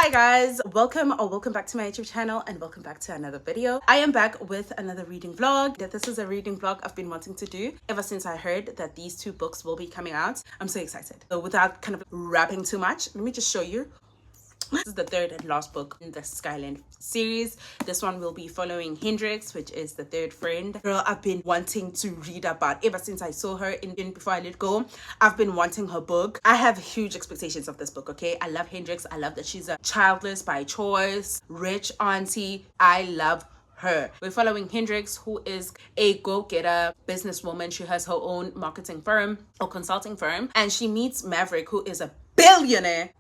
Hi guys, welcome back to my YouTube channel and welcome back to another video. I am back with another reading vlog. This is a reading vlog I've been wanting to do ever since I heard that these two books will be coming out. I'm so excited. So without kind of wrapping too much, let me just show you. This is the third and last book in the Skyland series. This one will be following Hendrix, which is the third friend. Girl, I've been wanting to read about ever since I saw her in Before I Let Go. I've been wanting her book. I have huge expectations of this book, okay? I love Hendrix. I love that she's a childless by choice, rich auntie. I love her. We're following Hendrix, who is a go-getter businesswoman. She has her own marketing firm or consulting firm, and she meets Maverick, who is a billionaire.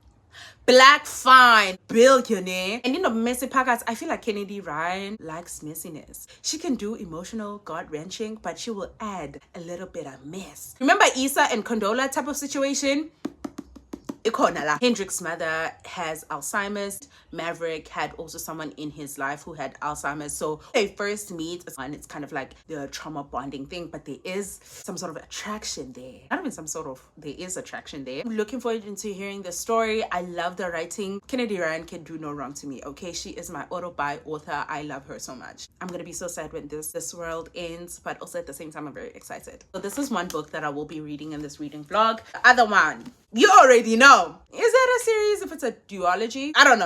Black fine billionaire. And in the messy pockets, I feel like Kennedy Ryan likes messiness. She can do emotional, gut-wrenching, but she will add a little bit of mess. Remember Issa and Condola type of situation? Hendrix's mother has Alzheimer's. Maverick had also someone in his life who had Alzheimer's. So they first meet and it's kind of like the trauma bonding thing, but there is some sort of attraction there. Not even some sort of, there is attraction there. I'm looking forward into hearing the story. I love the writing. Kennedy Ryan can do no wrong to me, okay? She is my auto-buy author. I love her so much. I'm gonna be so sad when this world ends, but also at the same time, I'm very excited. So this is one book that I will be reading in this reading vlog. The other one, you already know. Is it a series? If it's a duology? I don't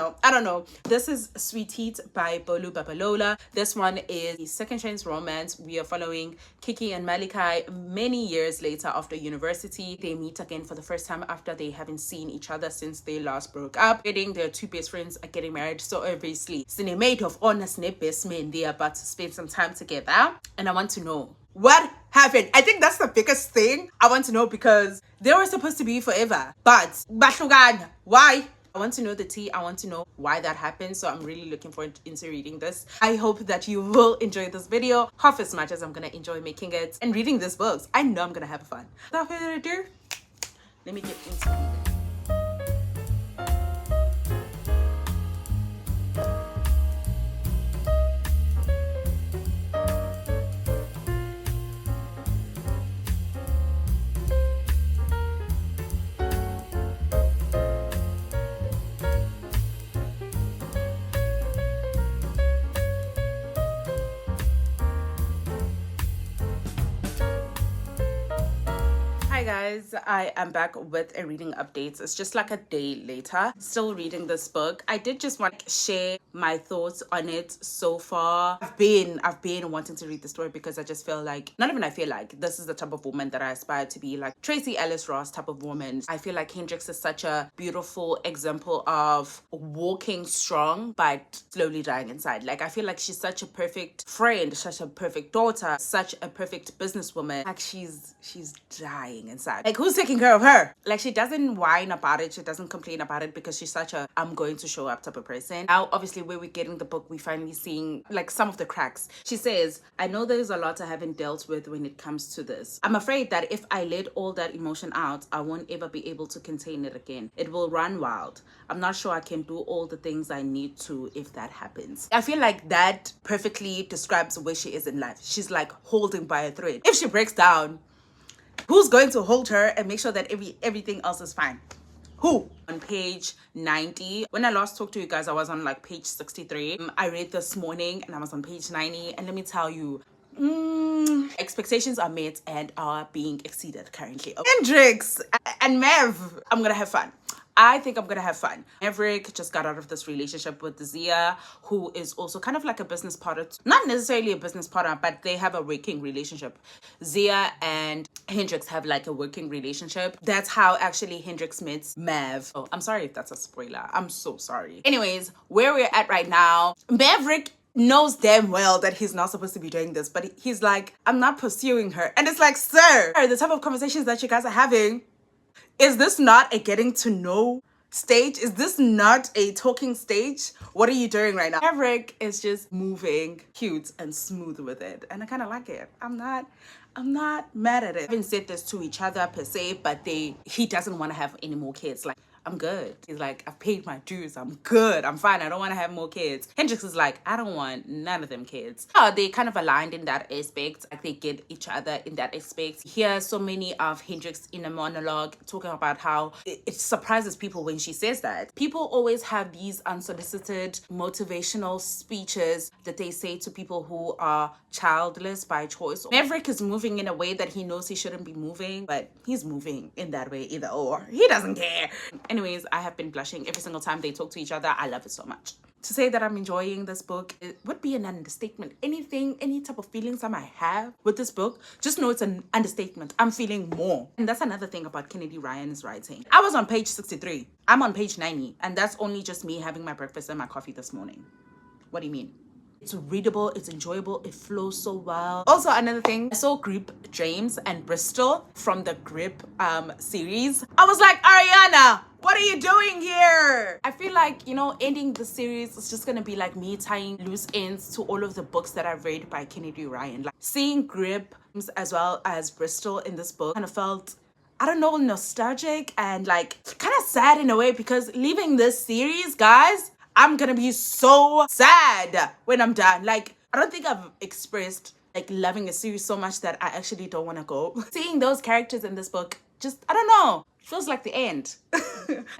know. This is Sweet Heat by Bolu Babalola. This one is the second chance romance. We are following Kiki and Malachi many years later after university. They meet again for the first time after they haven't seen each other since they last broke up. Their two best friends are getting married. So obviously, cinemate of honest best men, they are about to spend some time together. And I want to know what happened. I think that's the biggest thing I want to know, because they were supposed to be forever, but why? I want to know the tea. I want to know why that happened. So I'm really looking forward into reading this. I hope that you will enjoy this video half as much as I'm gonna enjoy making it and reading these books. I know I'm gonna have fun. Without further ado, let me get into it. Hi guys, I am back with a reading update. It's just like a day later, still reading this book. I did just want to share my thoughts on it so far. I've been wanting to read the story because I just feel like, this is the type of woman that I aspire to be, like Tracy Ellis Ross type of woman. I feel like Hendrix is such a beautiful example of walking strong but slowly dying inside. Like I feel like she's such a perfect friend, such a perfect daughter, such a perfect businesswoman. Like she's dying inside. Like who's taking care of her? Like she doesn't whine about it, she doesn't complain about it, because she's such a I'm going to show up type of person. Now obviously where we're getting the book, we finally seeing like some of the cracks. She says, I know there's a lot I haven't dealt with when it comes to this. I'm afraid that if I let all that emotion out, I won't ever be able to contain it again. It will run wild. I'm not sure I can do all the things I need to if that happens. I feel like that perfectly describes where she is in life. She's like holding by a thread. If she breaks down, who's going to hold her and make sure that everything else is fine? Who? On page 90. When I last talked to you guys, I was on like page 63. I read this morning and I was on page 90. And let me tell you, expectations are met and are being exceeded currently. Hendrix and Mav, I'm gonna have fun. I think I'm gonna have fun. Maverick just got out of this relationship with Zia, who is also kind of like a business partner. Not necessarily a business partner, but they have a working relationship. Zia and Hendrix have like a working relationship. That's how actually Hendrix meets Mav. Oh, I'm sorry if that's a spoiler. I'm so sorry. Anyways, where we're at right now, Maverick knows damn well that he's not supposed to be doing this, but he's like, I'm not pursuing her. And it's like, sir, the type of conversations that you guys are having, is this not a getting to know stage? Is this not a talking stage? What are you doing right now? Maverick is just moving cute and smooth with it, and I kind of like it. I'm not mad at it. They haven't said this to each other per se, but he doesn't want to have any more kids. Like I'm good. He's like, I've paid my dues. I'm good. I'm fine. I don't want to have more kids. Hendrix is like, I don't want none of them kids. They kind of aligned in that aspect. Like they get each other in that aspect. Here, so many of Hendrix in a monologue talking about how it surprises people when she says that. People always have these unsolicited motivational speeches that they say to people who are childless by choice. Maverick is moving in a way that he knows he shouldn't be moving, but he's moving in that way either or. He doesn't care. Anyways, I have been blushing every single time they talk to each other. I love it so much. To say that I'm enjoying this book, it would be an understatement. Any type of feelings I might have with this book, just know it's an understatement. I'm feeling more. And that's another thing about Kennedy Ryan's writing. I was on page 63. I'm on page 90. And that's only just me having my breakfast and my coffee this morning. What do you mean? It's readable, it's enjoyable, it flows so well. Also, another thing, I saw Grip James and Bristol from the Grip series. I was like, Ariana, what are you doing here? I feel like, you know, ending the series is just gonna be like me tying loose ends to all of the books that I've read by Kennedy Ryan. Like seeing Grip as well as Bristol in this book kind of felt, I don't know, nostalgic and like kind of sad in a way, because leaving this series, guys, I'm gonna be so sad when I'm done. Like, I don't think I've expressed like loving a series so much that I actually don't want to go. Seeing those characters in this book, just, I don't know, feels like the end.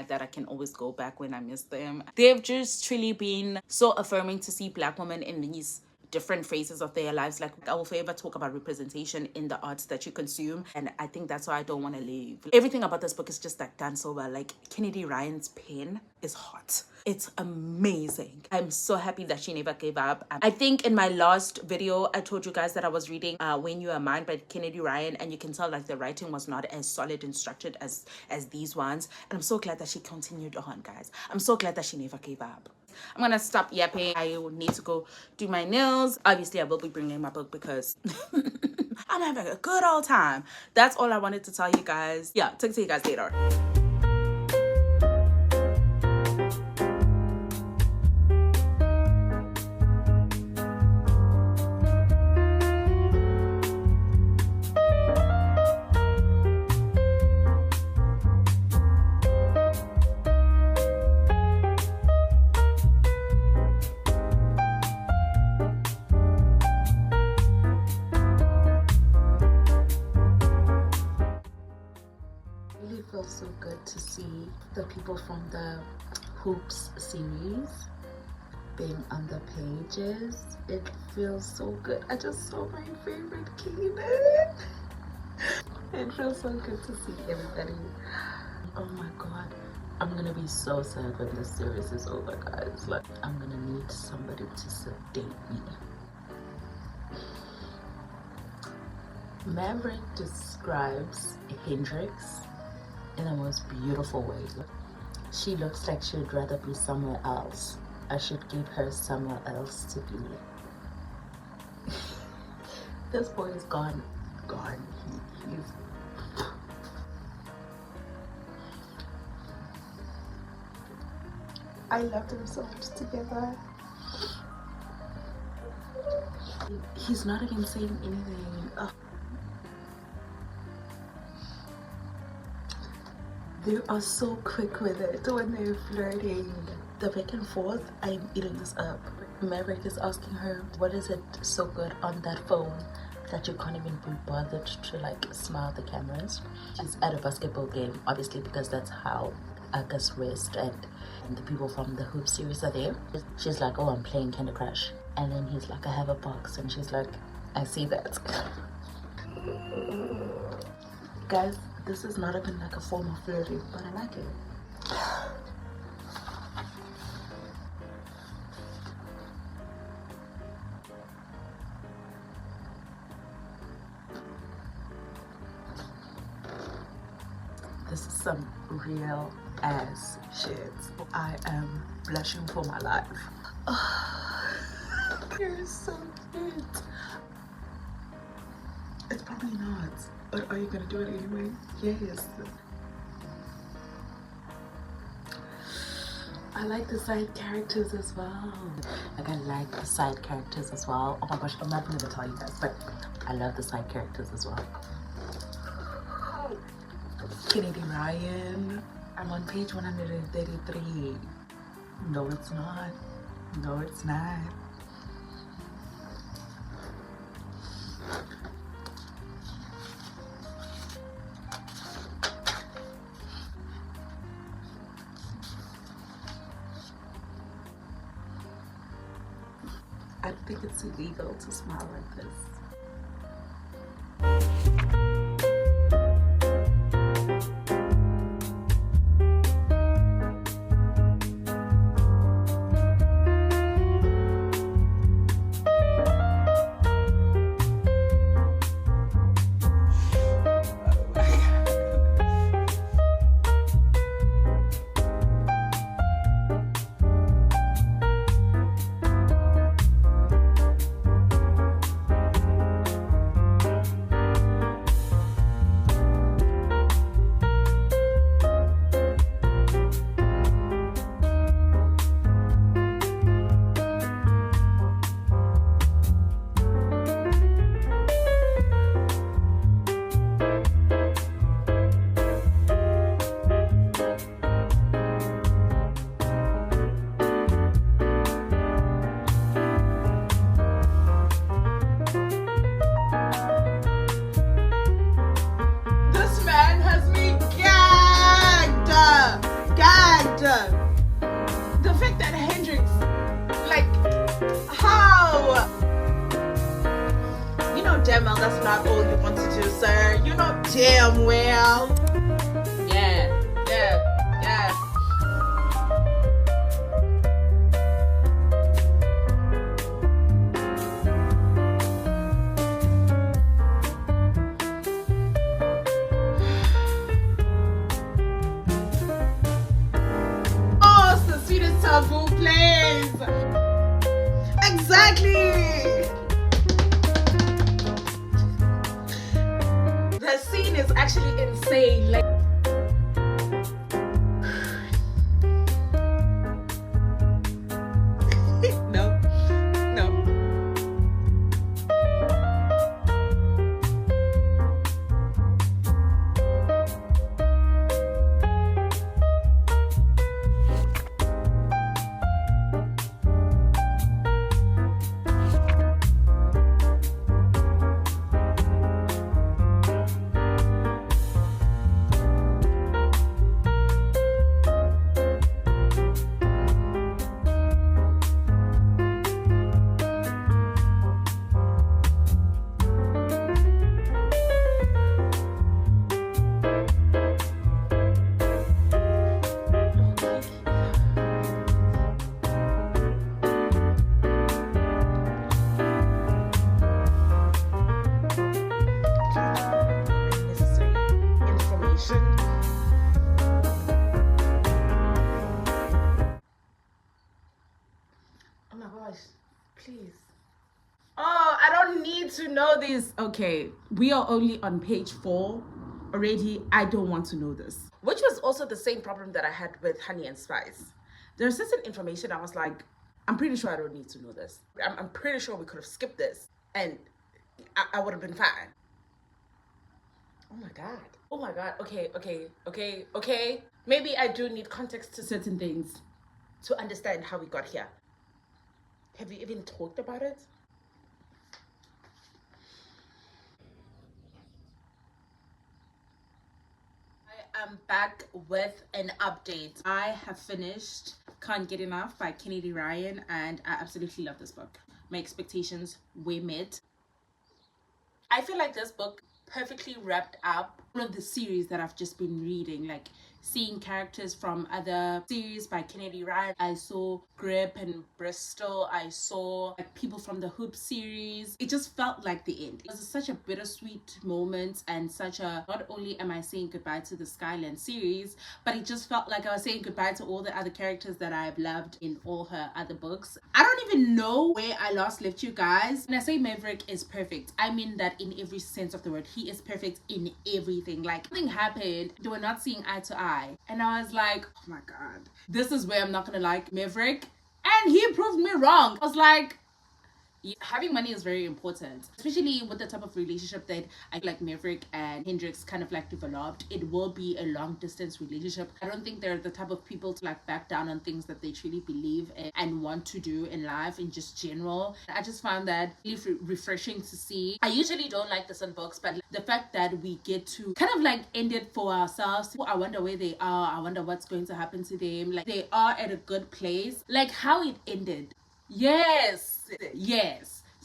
That I can always go back when I miss them. They've just truly been so affirming to see Black women in these different phases of their lives. Like, I will forever talk about representation in the arts that you consume, and I think that's why I don't want to leave. Everything about this book is just like done so well. Like, Kennedy Ryan's pen is hot. It's amazing. I'm so happy that she never gave up. I think in my last video I told you guys that I was reading When You Are Mine by Kennedy Ryan, and you can tell like the writing was not as solid and structured as these ones, and I'm so glad that she continued on, guys. I'm so glad that she never gave up. I'm gonna stop yapping. I need to go do my nails. Obviously I will be bringing my book because I'm having a good old time. That's all I wanted to tell you guys. Yeah, talk to you guys later. Feels so good to see the people from the Hoops series being on the pages. It feels so good. I just saw my favorite Keenan. It feels so good to see everybody. Oh my god, I'm gonna be so sad when this series is over, guys. Like, I'm gonna need somebody to sedate me. Maverick describes Hendrix in the most beautiful way. She looks like she'd rather be somewhere else. I should give her somewhere else to be. This boy is gone. He's... I loved them so much together. He's not even saying anything. Oh. They are so quick with it when they're flirting. The back and forth, I'm eating this up. Maverick is asking her, what is it so good on that phone that you can't even be bothered to like smile at the cameras? She's at a basketball game, obviously, because that's how Agus West and the people from the Hoop series are there. She's like, oh, I'm playing Candy Crush. And then he's like, I have a box. And she's like, I see that. Guys, this is not even like a form of flirting, but I like it. This is some real ass shit. I am blushing for my life. Oh, you're so cute. It's probably not. But are you gonna do it anyway? Yes. I like the side characters as well. Like, I like the side characters as well. Oh my gosh, I'm not gonna tell you guys, but I love the side characters as well. Kennedy Ryan. I'm on page 133. No, it's not. No, it's not. I think it's illegal to smile like this. The fact that Hendrix, like, how? You know damn well that's not all you want to do, sir. You know damn well. Yeah. Taboo plays. Exactly. The scene is actually insane. Like, no. Oh my gosh, please. Oh, I don't need to know this. Okay, we are only on page 4 already. I don't want to know this. Which was also the same problem that I had with Honey and Spice. There's certain information I was like, I'm pretty sure I don't need to know this. I'm pretty sure we could have skipped this and I would have been fine. Oh my god. Oh my god. Okay. Maybe I do need context to certain things to understand how we got here. Have you even talked about it? I am back with an update. I have finished Can't Get Enough by Kennedy Ryan and I absolutely love this book. My expectations were met. I feel like this book perfectly wrapped up one of the series that I've just been reading, like seeing characters from other series by Kennedy Ryan. I saw Grip and Bristol. I saw like people from the Hoop series. It just felt like the end. It was such a bittersweet moment and such a, not only am I saying goodbye to the Skyland series, but it just felt like I was saying goodbye to all the other characters that I've loved in all her other books. I don't even know where I last left you guys. When I say Maverick is perfect, I mean that in every sense of the word. He is perfect in everything. Like, something happened, they were not seeing eye to eye, and I was like, oh my god, this is where I'm not gonna like Maverick, and he proved me wrong. I was like, Having money is very important, especially with the type of relationship that I feel like Maverick and Hendrix kind of like developed. It will be a long distance relationship. I don't think they're the type of people to like back down on things that they truly believe in and want to do in life in just general. I just found that really refreshing to see. I usually don't like this in books, but the fact that we get to kind of like end it for ourselves. I wonder where they are. I wonder what's going to happen to them. Like, they are at a good place. Like how it ended. Yes.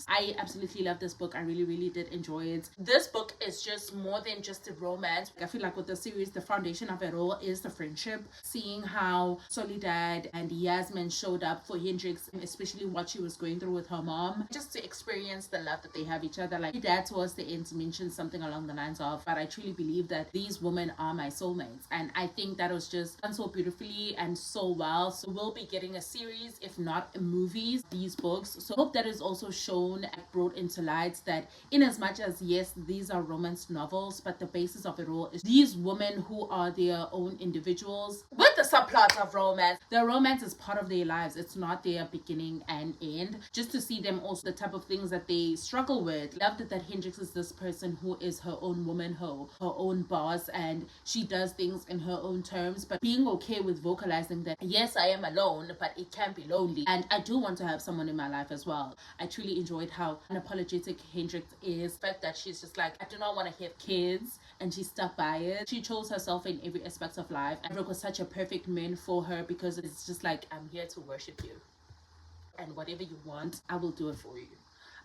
I absolutely love this book. I really did enjoy it. This book is just more than just a romance. I feel like with the series, the foundation of it all is the friendship. Seeing how Soledad and Yasmin showed up for Hendrix, especially what she was going through with her mom, just to experience the love that they have each other. Like, my dad towards the end mentioned something along the lines of, but I truly believe that these women are my soulmates. And I think that was just done so beautifully and so well. So we'll be getting a series, if not a movies, these books. So I hope that is also shown and brought into light that in as much as, yes, these are romance novels, but the basis of it all is these women who are their own individuals with the subplot of romance. The romance is part of their lives. It's not their beginning and end. Just to see them also, the type of things that they struggle with. Loved it that Hendrix is this person who is her own woman, her own boss, and she does things in her own terms, but being okay with vocalizing that, yes, I am alone, but it can be lonely, and I do want to have someone in my life as well. I truly enjoyed how unapologetic Hendrix is. The fact that she's just like, I do not want to have kids, and she stuck by it. She chose herself in every aspect of life, and Brooke was such a perfect man for her, because it's just like, I'm here to worship you, and whatever you want, I will do it for you.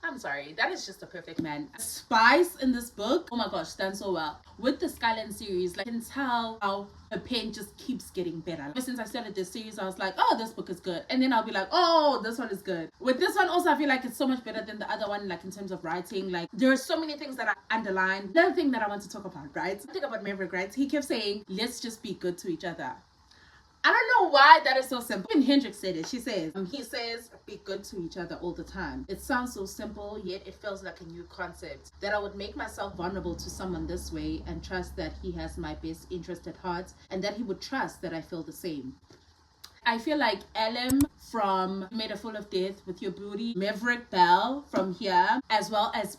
I'm sorry, that is just a perfect man. Spice in this book, oh my gosh, done so well. With the Skyland series, like, I can tell how her pen just keeps getting better. Ever since I started this series, I was like, oh, this book is good. And then I'll be like, oh, this one is good. With this one also, I feel like it's so much better than the other one, like in terms of writing. Like, there are so many things that I underlined. Another thing that I want to talk about, right? Think about Maverick, right? He kept saying, let's just be good to each other. I don't know why that is so simple. Even Hendrix said it. He says, be good to each other all the time. It sounds so simple, yet it feels like a new concept. That I would make myself vulnerable to someone this way and trust that he has my best interest at heart, and that he would trust that I feel the same. I feel like Ellen from Made a Fool of Death with Your Booty, Maverick Bell from here, as well as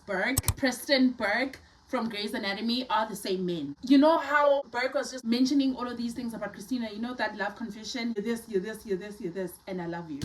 Preston Burke from Grey's Anatomy are the same men. You know how Burke was just mentioning all of these things about Christina, you know, that love confession, you're this, and I love you.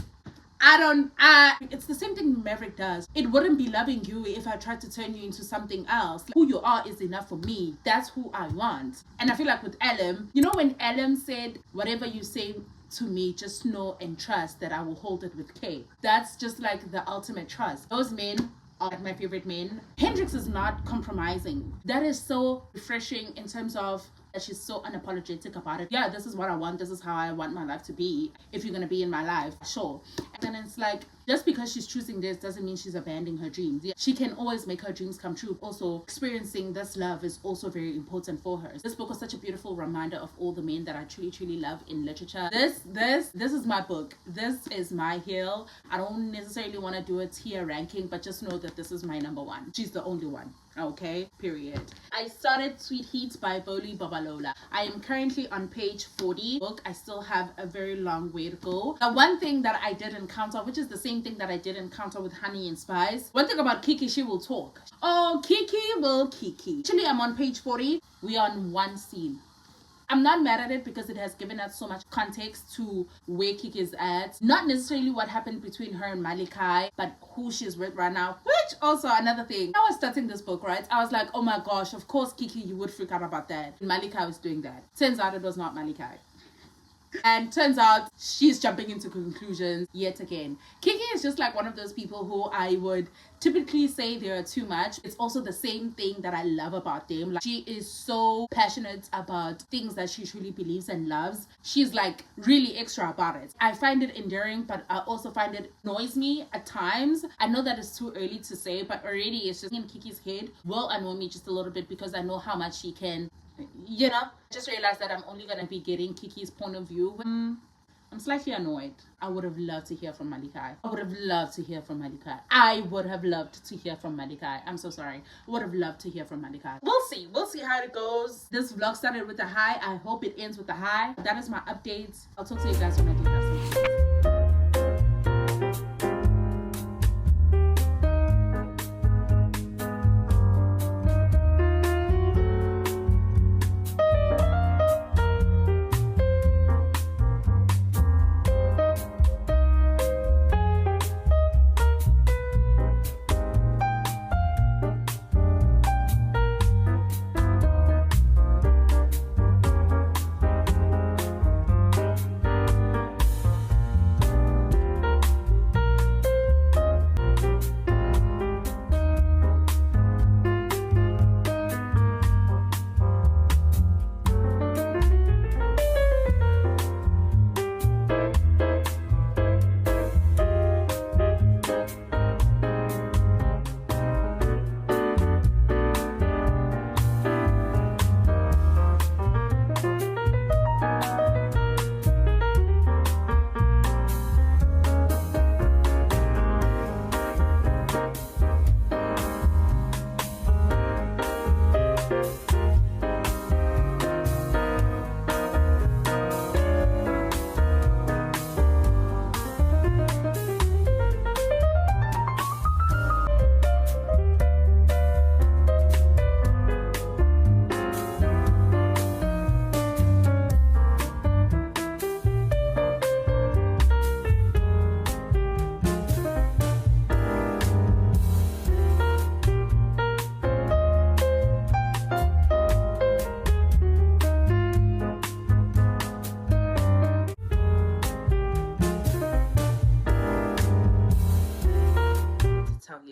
It's the same thing Maverick does. It wouldn't be loving you if I tried to turn you into something else. Like, who you are is enough for me. That's who I want. And I feel like with Ellen, you know, when Ellen said, whatever you say to me, just know and trust that I will hold it with K. That's just like the ultimate trust. Those men are my favorite men. Hendrix is not compromising. That is so refreshing in terms of that she's so unapologetic about it. Yeah, this is what I want. This is how I want my life to be. If you're going to be in my life, sure. And then it's like, just because she's choosing this doesn't mean she's abandoning her dreams. Yeah, she can always make her dreams come true. Also, experiencing this love is also very important for her. This book was such a beautiful reminder of all the men that I truly love in literature. This is my book. This is my hill. I don't necessarily want to do a tier ranking, but just know that this is my number one. She's the only one. Okay, period. I started Sweet Heat by bolu Babalola. I am currently on page 40. Book, I still have a very long way to go. The one thing that I did encounter, which is the same thing that I did encounter with Honey and Spice. One thing about Kiki, she will talk. Oh, Kiki will Kiki. Actually, I'm on page 40. We are on one scene. I'm not mad at it because it has given us so much context to where Kiki is at. Not necessarily what happened between her and Malachi, but who she's with right now. Which also another thing. I was starting this book, right? I was like, oh my gosh, of course Kiki, you would freak out about that. Malachi was doing that. Turns out it was not Malachi. And turns out she's jumping into conclusions yet again. Kiki is just like one of those people who I would typically say they are too much. It's also the same thing that I love about them. Like, she is so passionate about things that she truly believes and loves. She's like really extra about it. I find it endearing, but I also find it annoys me at times. I know that it's too early to say, but already it's just in Kiki's head will annoy me just a little bit because I know how much she can, you know. Just realized that I'm only gonna be getting Kiki's point of view. I'm slightly annoyed. I would have loved to hear from Malachi. I would have loved to hear from Malachi. I'm so sorry. I would have loved to hear from Malachi. We'll see how it goes. This vlog started with a high. I hope it ends with a high. That is my updates. I'll talk to you guys when I do that.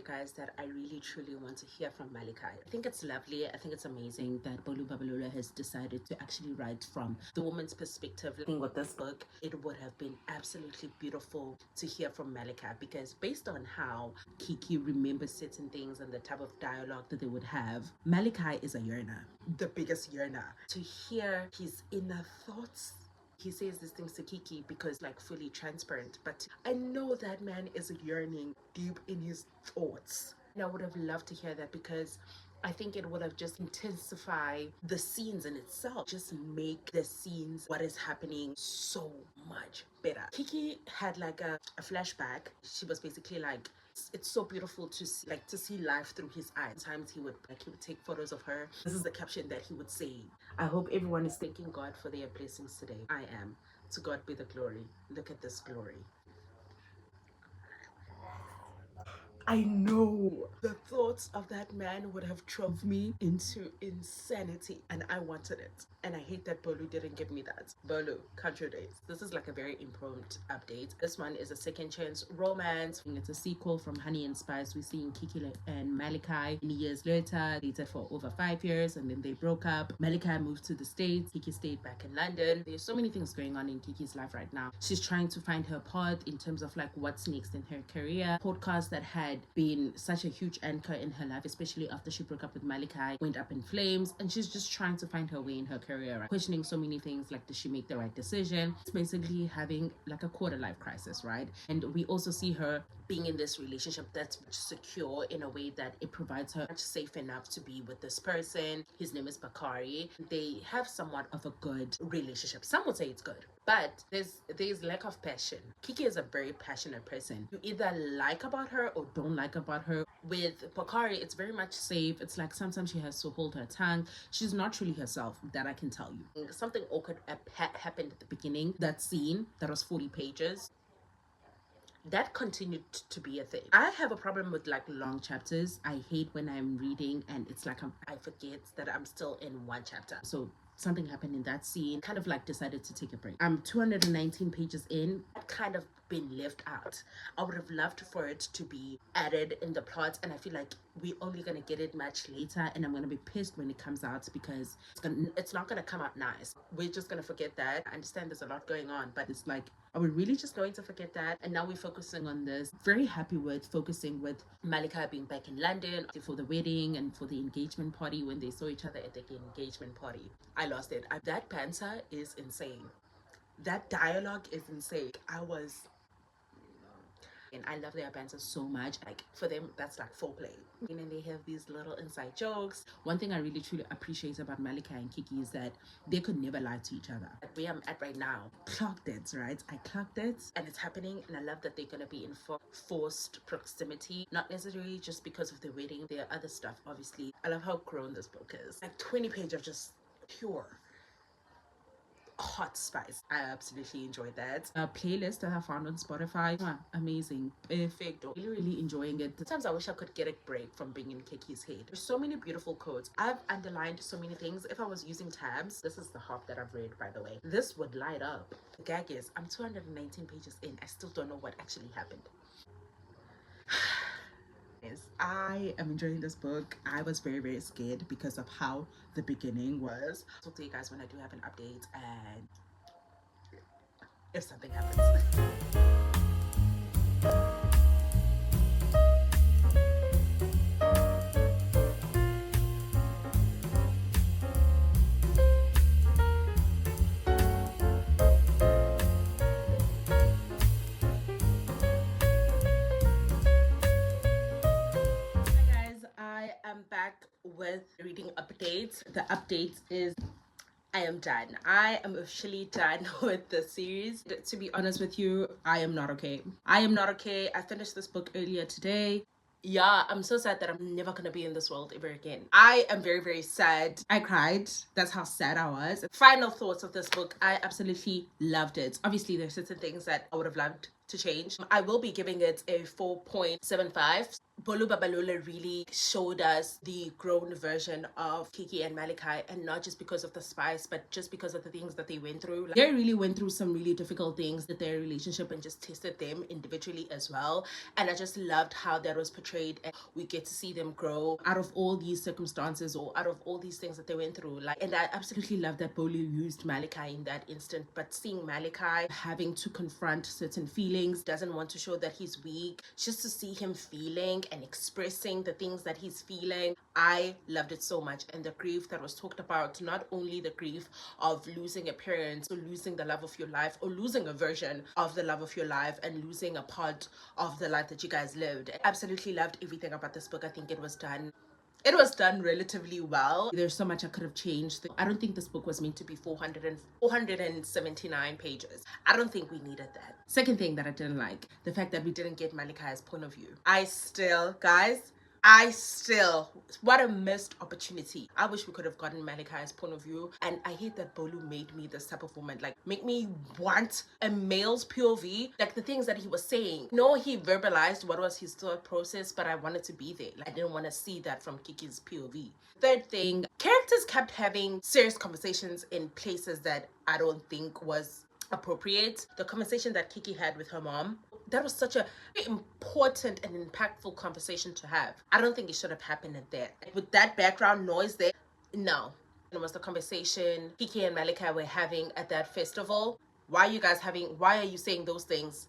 guys that I really truly want to hear from Malachi. I think it's lovely. I think it's amazing that Bolu Babalola has decided to actually write from the woman's perspective. I think with this book, it would have been absolutely beautiful to hear from Malachi, because based on how Kiki remembers certain things and the type of dialogue that they would have, Malachi is a yearner, the biggest yearner. To hear his inner thoughts, he says these things to Kiki because like fully transparent, but I know that man is yearning deep in his thoughts. And I would have loved to hear that, because I think it would have just intensified the scenes in itself, just make the scenes, what is happening, so much better. Kiki had like a flashback. She was basically like, it's so beautiful to see, like to see life through his eyes. Sometimes he would take photos of her. This is the caption that he would say: I hope everyone is thanking God for their blessings today. I am. To God be the glory. Look at this glory. I know the thoughts of that man would have drove me into insanity, and I wanted it. And I hate that Bolu didn't give me that. Bolu, country days. This is like a very important update. This one is a second chance romance. It's a sequel from Honey and Spice. We see in Kiki and Malachi. And years later, they dated for over 5 years, and then they broke up. Malachi moved to the States. Kiki stayed back in London. There's so many things going on in Kiki's life right now. She's trying to find her path in terms of like what's next in her career. Podcast that had been such a huge anchor in her life, especially after she broke up with Malachi, went up in flames, and she's just trying to find her way in her career, right? Questioning so many things like, did she make the right decision? It's basically having like a quarter life crisis, right? And we also see her being in this relationship that's secure in a way that it provides her safe enough to be with this person. His name is Bakari. They have somewhat of a good relationship. Some would say it's good, but there's lack of passion. Kiki is a very passionate person. You either like about her or don't like about her. With Bakari, it's very much safe. It's like sometimes she has to hold her tongue. She's not really herself, that I can tell you. Something awkward happened at the beginning. That scene that was 40 pages, that continued to be a thing. I have a problem with like long chapters. I hate when I'm reading and it's like I forget that I'm still in one chapter. So something happened in that scene, kind of like decided to take a break. I'm 219 pages in. That kind of been left out. I would have loved for it to be added in the plot, and I feel like we're only gonna get it much later, and I'm gonna be pissed when it comes out, because it's not gonna come out nice. We're just gonna forget that. I understand there's a lot going on, but it's like, are we really just going to forget that? And now we're focusing on this. Very happy with focusing with Malika being back in London for the wedding and for the engagement party. When they saw each other at the engagement party, I lost it. That banter is insane. That dialogue is insane. And I love their banter so much. Like for them, that's like foreplay. And then they have these little inside jokes. One thing I really truly appreciate about Malika and Kiki is that they could never lie to each other. Like where I'm at right now, clocked it, right? I clocked it, and it's happening. And I love that they're gonna be in forced proximity, not necessarily just because of the wedding. There are other stuff, obviously. I love how grown this book is. Like 20 pages of just pure hot spice. I absolutely enjoyed that. A playlist that I found on Spotify, amazing, perfect. Really enjoying it. Sometimes I wish I could get a break from being in Kiki's head. There's so many beautiful quotes. I've underlined so many things. If I was using tabs, this is the half that I've read, by the way, this would light up. The gag is, I'm 219 pages in. I still don't know what actually happened. I am enjoying this book. I was very, very scared because of how the beginning was. I'll talk to you guys when I do have an update and if something happens. I'm back with reading updates. The update is I am done. I am officially done with the series. To be honest with you, I am not okay. I am not okay. I finished this book earlier today. Yeah, I'm so sad that I'm never gonna be in this world ever again. I am very, very sad. I cried. That's how sad I was. Final thoughts of this book. I absolutely loved it. Obviously, there's certain things that I would have loved to change. I will be giving it a 4.75. Bolu Babalola really showed us the grown version of Kiki and Malachi, and not just because of the spice, but just because of the things that they went through. Like, they really went through some really difficult things with their relationship and just tested them individually as well. And I just loved how that was portrayed, and we get to see them grow out of all these circumstances or out of all these things that they went through. Like, and I absolutely love that Bolu used Malachi in that instant, but seeing Malachi having to confront certain feelings, doesn't want to show that he's weak, just to see him feeling and expressing the things that he's feeling, I loved it so much. And the grief that was talked about, not only the grief of losing a parent or losing the love of your life or losing a version of the love of your life and losing a part of the life that you guys lived. I absolutely loved everything about this book. I think it was done relatively well. There's so much I could have changed. I don't think this book was meant to be 479 pages. I don't think we needed that. Second thing that I didn't like, the fact that we didn't get Malachi's point of view. What a missed opportunity. I wish we could have gotten Malachi's point of view. And I hate that Bolu made me this type of woman. Like, make me want a male's POV. Like, the things that he was saying. No, he verbalized what was his thought process, but I wanted to be there. Like, I didn't want to see that from Kiki's POV. Third thing, characters kept having serious conversations in places that I don't think was appropriate. The conversation that Kiki had with her mom, that was such a important and impactful conversation to have. I don't think it should have happened at that. With that background noise there, no. It was the conversation Kiki and Malika were having at that festival. Why are you saying those things?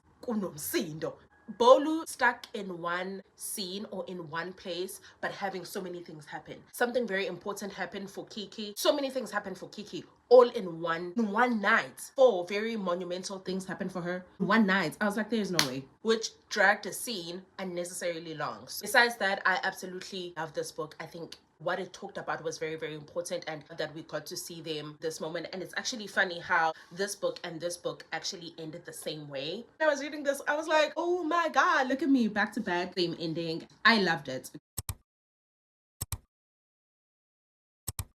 Bolu stuck in one scene or in one place, but having so many things happen. Something very important happened for Kiki. So many things happened for Kiki, all in one night. 4 very monumental things happened for her in one night. I was like, there's no way. Which dragged the scene unnecessarily long. So besides that, I absolutely love this book. I think what it talked about was very, very important, and that we got to see them this moment. And it's actually funny how this book and this book actually ended the same way. When I was reading this, I was like, oh my god, look at me, back to back, same ending. I loved it.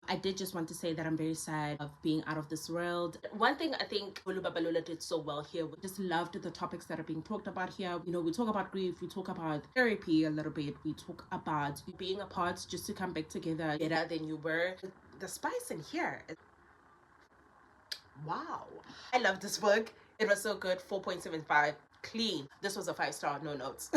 I did just want to say that I'm very sad of being out of this world. One thing I think Bolu Babalola did so well here, we just loved the topics that are being talked about here. You know, we talk about grief, we talk about therapy a little bit, we talk about being apart just to come back together better than you were. The spice in here, wow. I love this book. It was so good. 4.75. Clean. This was a 5-star, no notes.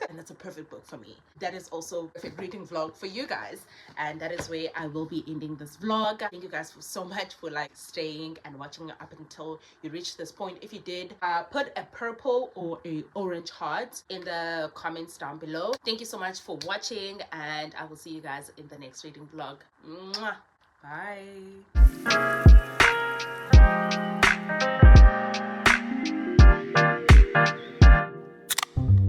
And that's a perfect book for me. That is also a perfect reading vlog for you guys, and that is where I will be ending this vlog. Thank you guys so much for like staying and watching up until you reach this point. If you did, put a purple or a orange heart in the comments down below. Thank you so much for watching, and I will see you guys in the next reading vlog. Mwah. Bye.